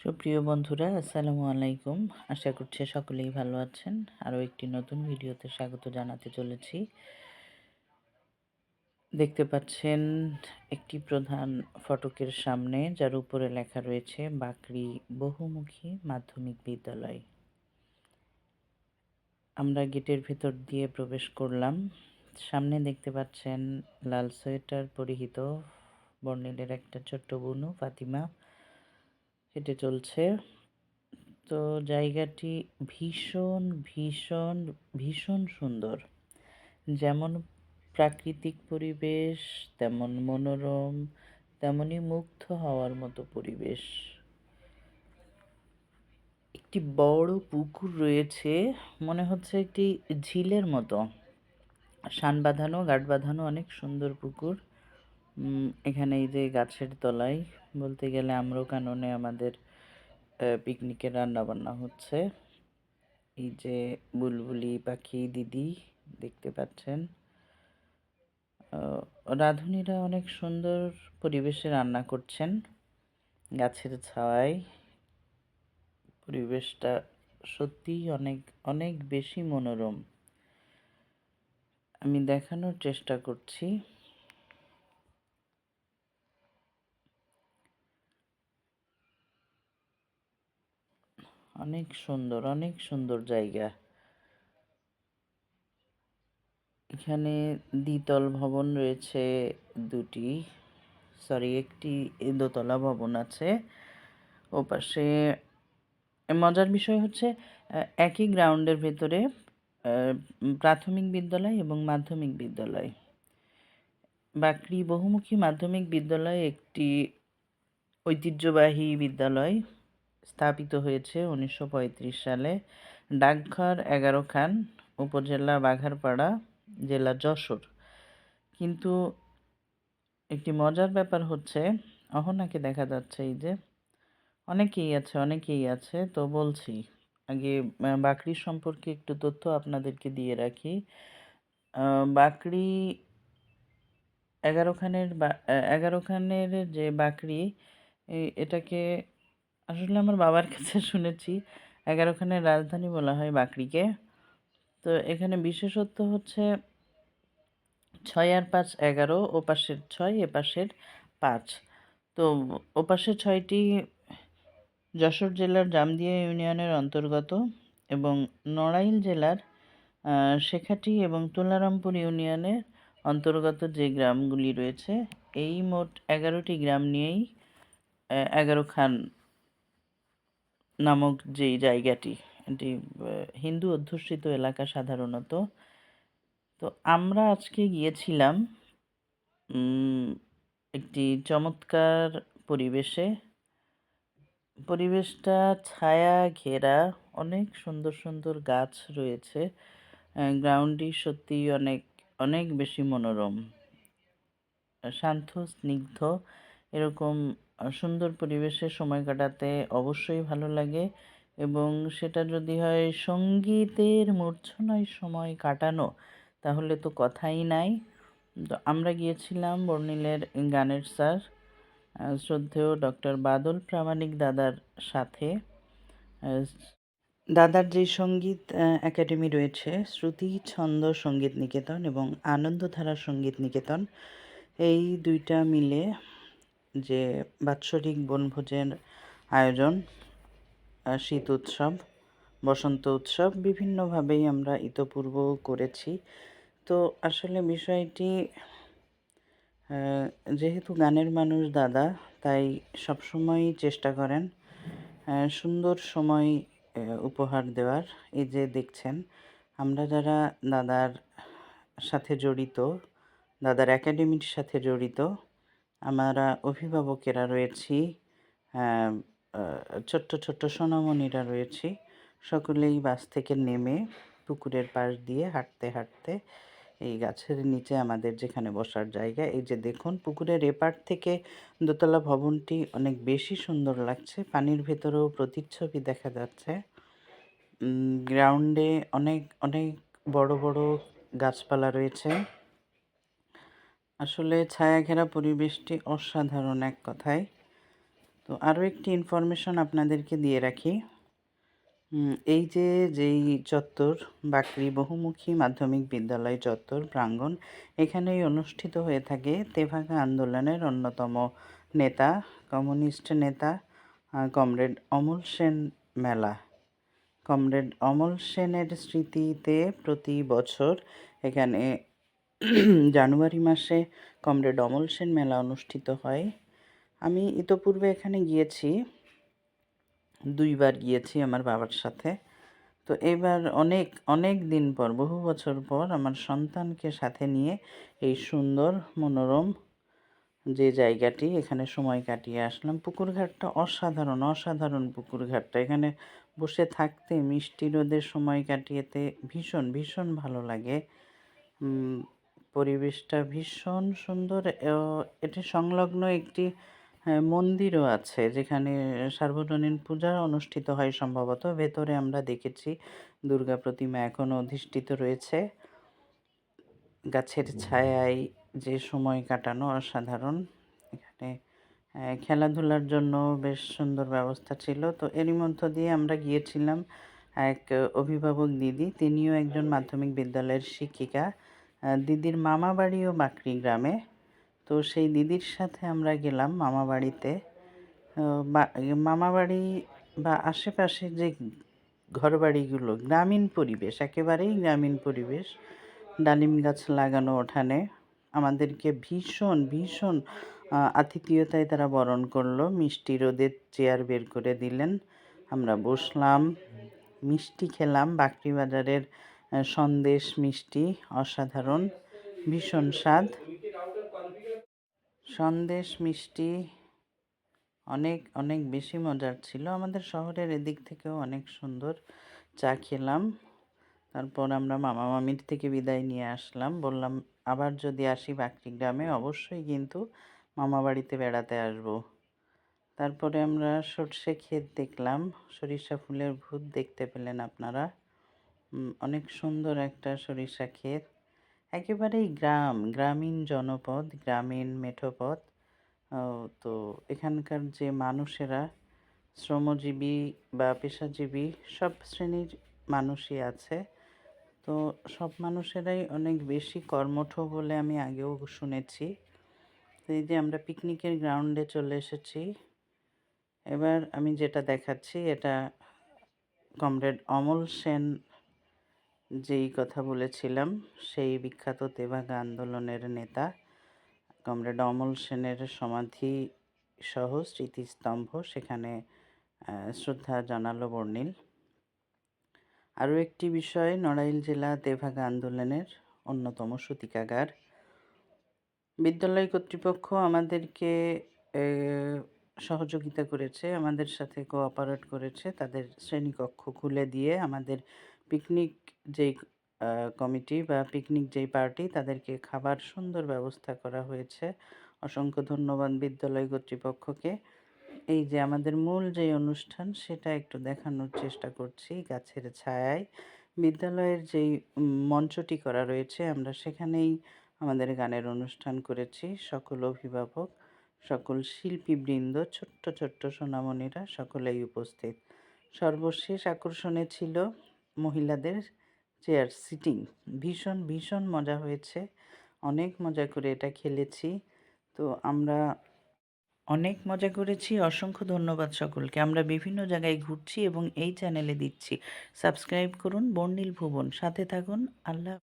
সুপ্রিয় বন্ধুরা, আসসালামু আলাইকুম। আশা করছি সকলেই ভালো আছেন। আরও একটি নতুন ভিডিওতে স্বাগত জানাতে চলেছি। দেখতে পাচ্ছেন একটি প্রধান ফটকের সামনে, যার উপরে লেখা রয়েছে বাকরি বহুমুখী মাধ্যমিক বিদ্যালয়। আমরা গেটের ভেতর দিয়ে প্রবেশ করলাম। সামনে দেখতে পাচ্ছেন লাল সোয়েটার পরিহিত বর্ণিলের একটা ছোট্ট বুনু ফাতিমা হেঁটে চলছে। তো জায়গাটি ভীষণ ভীষণ ভীষণ সুন্দর। যেমন প্রাকৃতিক পরিবেশ, তেমন মনোরম, তেমনই মুগ্ধ হওয়ার মতো পরিবেশ। একটি বড় পুকুর রয়েছে, মনে হচ্ছে একটি ঝিলের মতো। শান বাঁধানো, গাঁট বাঁধানো, অনেক সুন্দর পুকুর। এখানে এই যে গাছের তলায় বলতে গেলে আম্রকাননে আমাদের পিকনিকের রান্না বান্না হচ্ছে। এই যে বুলবুলি পাখি দিদি দেখতে পাচ্ছেন, রাঁধুনিরা অনেক সুন্দর পরিবেশে রান্না করছেন গাছের ছায়ায়। পরিবেশটা সত্যিই অনেক অনেক বেশি মনোরম। আমি দেখানোর চেষ্টা করছি। অনেক সুন্দর, অনেক সুন্দর জায়গা। এখানে দ্বিতল ভবন রয়েছে দুটি, একটি দোতলা ভবন আছে। ওপাশে মজার বিষয় হচ্ছে একই গ্রাউন্ডের ভেতরে প্রাথমিক বিদ্যালয় এবং মাধ্যমিক বিদ্যালয়। বাকরি বহুমুখী মাধ্যমিক বিদ্যালয় একটি ঐতিহ্যবাহী বিদ্যালয়, স্থাপিত হয়েছে 1935 সালে। ডাকঘর 11 খান, উপজেলা বাঘারপাড়া, জেলা যশোর। কিন্তু একটি মজার ব্যাপার হচ্ছে, অহনাকে দেখা যাচ্ছে, এই যে অনেকেই আছে তো বলছি। আগে বাকরি সম্পর্কে একটু তথ্য আপনাদেরকে দিয়ে রাখি। বাকরি 11 খানের যে বাকরি, এটাকে আসলে আমার বাবার কাছে শুনেছি 11 খানের রাজধানী বলা হয় বাকরিকে। তো এখানে বিশেষত্ব হচ্ছে 6 আর 5 11, ওপাশের 6 এপাশের 5। তো ওপাশের 6টি যশোর জেলার জামদিয়া ইউনিয়নের অন্তর্গত এবং নড়াইল জেলার শেখাটি এবং তুলারামপুর ইউনিয়নের অন্তর্গত যে গ্রামগুলি রয়েছে, এই মোট 11টি গ্রাম নিয়েই 11 খান নামক যেই জায়গাটি, এটি হিন্দু অধ্যুষিত এলাকা সাধারণত। তো আমরা আজকে গিয়েছিলাম একটি চমৎকার পরিবেশে। পরিবেশটা ছায়া ঘেরা, অনেক সুন্দর সুন্দর গাছ রয়েছে। গ্রাউন্ডটি সত্যিই অনেক অনেক বেশি মনোরম, শান্ত, স্নিগ্ধ। এরকম সুন্দর পরিবেশে সময় কাটাতে অবশ্যই ভালো লাগে, এবং সেটা যদি হয় সঙ্গীতের মূর্ছনায় সময় কাটানো, তাহলে তো কথাই নাই। তো আমরা গিয়েছিলাম বর্ণিলের গানের স্যার শ্রদ্ধেয় ডক্টর বাদল প্রামাণিক দাদার সাথে। দাদার যে সঙ্গীত একাডেমি রয়েছে, শ্রুতি ছন্দ সঙ্গীত নিকেতন এবং আনন্দধারা সঙ্গীত নিকেতন, এই দুইটা মিলে যে বাৎসরিক বনভোজের আয়োজন, শীত উৎসব, বসন্ত উৎসব, বিভিন্নভাবেই আমরা ইতপূর্ব করেছি। তো আসলে বিষয়টি, যেহেতু গানের মানুষ দাদা, তাই সবসময়ই চেষ্টা করেন সুন্দর সময় উপহার দেওয়ার। এই যে দেখছেন, আমরা যারা দাদার সাথে জড়িত, দাদার একাডেমির সাথে জড়িত, আমরা অভিভাবকেরা রয়েছি, ছোট্ট ছোট্ট সোনামণিরা রয়েছি, সকলেই বাস থেকে নেমে পুকুরের পাশ দিয়ে হাঁটতে হাঁটতে এই গাছের নিচে আমাদের যেখানে বসার জায়গা, এই যে দেখুন পুকুরের এপার থেকে দোতলা ভবনটি অনেক বেশি সুন্দর লাগছে। পানির ভেতরেও প্রতিচ্ছবি দেখা যাচ্ছে। গ্রাউন্ডে অনেক অনেক বড় বড় গাছপালা রয়েছে। আসলে ছায়া ঘেরা পরিবেশটি অসাধারণ এক কথায়। তো আরও একটি ইনফরমেশন আপনাদেরকে দিয়ে রাখি। এই যে যেই চত্বর, বাকরি বহুমুখী মাধ্যমিক বিদ্যালয় চত্বর প্রাঙ্গণ, এখানেই অনুষ্ঠিত হয়ে থাকে তেভাগা আন্দোলনের অন্যতম নেতা, কমিউনিস্ট নেতা কমরেড অমল সেন মেলা। কমরেড অমল সেনের স্মৃতিতে প্রতি বছর এখানে জানুয়ারি মাসে কমরেড অমল সেন মেলা অনুষ্ঠিত হয়। আমি ইতোপূর্বে এখানে গিয়েছি, 2 বার গিয়েছি আমার বাবার সাথে। তো এবার অনেক অনেক দিন পর, বহু বছর পর আমার সন্তানকে সাথে নিয়ে এই সুন্দর মনোরম যে জায়গাটি, এখানে সময় কাটিয়ে আসলাম। পুকুরঘাটটা অসাধারণ, অসাধারণ পুকুরঘাটটা। এখানে বসে থাকতে, মিষ্টি রোদে সময় কাটিয়েতে ভীষণ ভীষণ ভালো লাগে। পরিবেশটা ভীষণ সুন্দর। এটি সংলগ্ন একটি মন্দিরও আছে, যেখানে সার্বজনীন পূজা অনুষ্ঠিত হয় সম্ভবত। ভেতরে আমরা দেখেছি দুর্গা প্রতিমা এখনও অধিষ্ঠিত রয়েছে। গাছের ছায়ায় যে সময় কাটানো অসাধারণ। এখানে খেলাধুলার জন্য বেশ সুন্দর ব্যবস্থা ছিল। তো এরই মধ্য দিয়ে আমরা গিয়েছিলাম এক অভিভাবক দিদি, তিনিও একজন মাধ্যমিক বিদ্যালয়ের শিক্ষিকা। দিদির মামা বাড়িও বাকরি গ্রামে। তো সেই দিদির সাথে আমরা গেলাম মামা বাড়িতে। মামা বাড়ি বা আশেপাশে যে ঘরবাড়িগুলো, গ্রামীণ পরিবেশ, একেবারেই গ্রামীণ পরিবেশ। ডালিম গাছ লাগানো উঠানে আমাদেরকে ভীষণ ভীষণ আতিথেয়তায় তারা বরণ করলো। মিষ্টি রোদের চেয়ার বের করে দিলেন, আমরা বসলাম, মিষ্টি খেলাম। বাকরি বাজারের সন্দেশ মিষ্টি অসাধারণ, ভীষণ স্বাদ। সন্দেশ মিষ্টি অনেক অনেক বেশি মজার ছিল। আমাদের শহরের এদিক থেকেও অনেক সুন্দর। চা খেলাম, তারপর আমরা মামা মামির থেকে বিদায় নিয়ে আসলাম। বললাম আবার যদি আসি বাকরি গ্রামে অবশ্যই কিন্তু মামা বাড়িতে বেড়াতে আসব। তারপরে আমরা সর্ষে ক্ষেত দেখলাম, সরিষা ফুলের ভূত দেখতে পেলেন আপনারা। অনেক সুন্দর একটা সরিষা ক্ষেত, একেবারেই গ্রাম, গ্রামীণ জনপদ, গ্রামীণ মেঠোপথ। তো এখানকার যে মানুষেরা শ্রমজীবী বা পেশাজীবী সব শ্রেণীর মানুষই আছে। তো সব মানুষেরাই অনেক বেশি কর্মঠ বলে আমি আগেও শুনেছি। তো এই যে আমরা পিকনিকের গ্রাউন্ডে চলে এসেছি। এবার আমি যেটা দেখাচ্ছি এটা কমরেড অমল সেন যেই কথা বলেছিলাম, সেই বিখ্যাত তেভাগা আন্দোলনের নেতা কমরেড অমল সেনের সমাধি সহ স্মৃতিস্তম্ভ, সেখানে শ্রদ্ধা জানালো বর্ণিল। আরও একটি বিষয়, নড়াইল জেলা তেভাগা আন্দোলনের অন্যতম সূতিকাগার। বিদ্যালয় কর্তৃপক্ষ আমাদেরকে সহযোগিতা করেছে, আমাদের সাথে কোঅপারেট করেছে। তাদের শ্রেণীকক্ষ খুলে দিয়ে আমাদের পিকনিক যেই কমিটি বা পিকনিক যেই পার্টি, তাদেরকে খাবার সুন্দর ব্যবস্থা করা হয়েছে। অসংখ্য ধন্যবাদ বিদ্যালয় কর্তৃপক্ষকে। এই যে আমাদের মূল যে অনুষ্ঠান, সেটা একটু দেখানোর চেষ্টা করছি। গাছের ছায়ায় বিদ্যালয়ের যেই মঞ্চটি করা রয়েছে, আমরা সেখানেই আমাদের গানের অনুষ্ঠান করেছি। সকল অভিভাবক, সকল শিল্পীবৃন্দ, ছোট্ট ছোট্ট সোনামণিরা সকলেই উপস্থিত। সর্বশেষ আকর্ষণে ছিল মহিলাদের চেয়ার সিটিং। ভীষণ ভীষণ মজা হয়েছে, অনেক মজা করে এটা খেলেছি। তো আমরা অনেক মজা করেছি। অসংখ্য ধন্যবাদ সকলকে। আমরা বিভিন্ন জায়গায় ঘুরছি এবং এই চ্যানেলে দিচ্ছি। সাবস্ক্রাইব করুন বর্ণিল ভুবন, সাথে থাকুন। আল্লাহ।